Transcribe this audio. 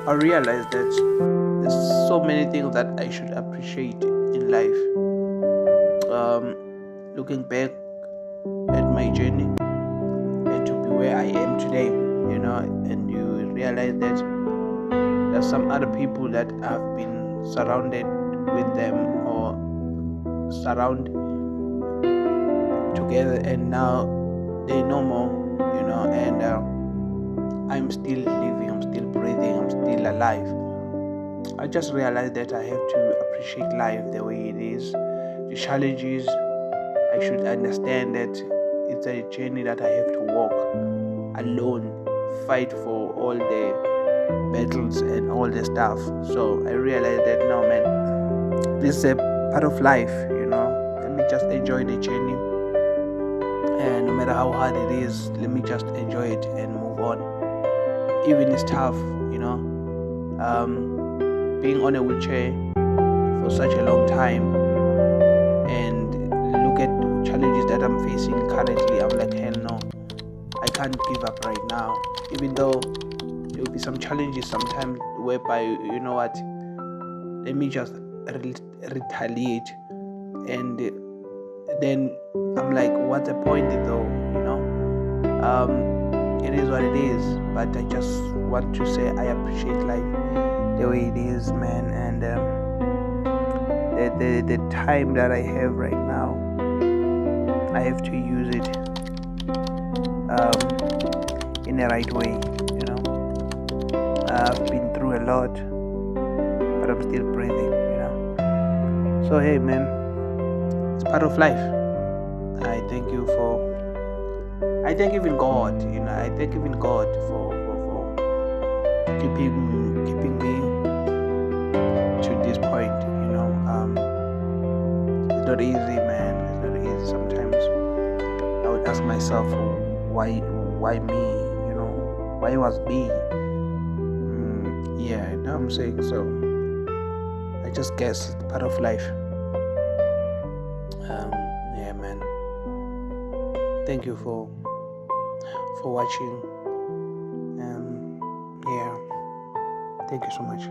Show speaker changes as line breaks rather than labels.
I realized that there's so many things that I should appreciate in life. Looking back at my journey and to be where I am today, and you realize that there's some other people that have been surrounded with them or surround together, and now they know more, and I'm still living, I'm still breathing, I'm still alive. I just realized that I have to appreciate life the way it is. The challenges, I should understand that it's a journey that I have to walk alone, fight for all the battles and all the stuff. So I realized that now, man, this is a part of life, Let me just enjoy the journey, and no matter how hard it is, let me just enjoy it and move on. Even it's tough, being on a wheelchair for such a long time, and look at the challenges that I'm facing currently. I'm like, hell no, I can't give up right now. Even though there will be some challenges sometimes whereby, you know what, let me just retaliate, and then I'm like, what's the point though, it is what it is. But I just want to say I appreciate life the way it is, man, and the time that I have right now, I have to use it in the right way. I've been through a lot, but I'm still breathing. So hey, man, it's part of life. I thank even God. I thank even God for keeping me to this point. It's not easy, man. It's not easy. Sometimes I would ask myself, why me? Why was me? Yeah, you know what I'm saying. So I just guess it's part of life. Yeah, man. Thank you for watching. Yeah. Thank you so much.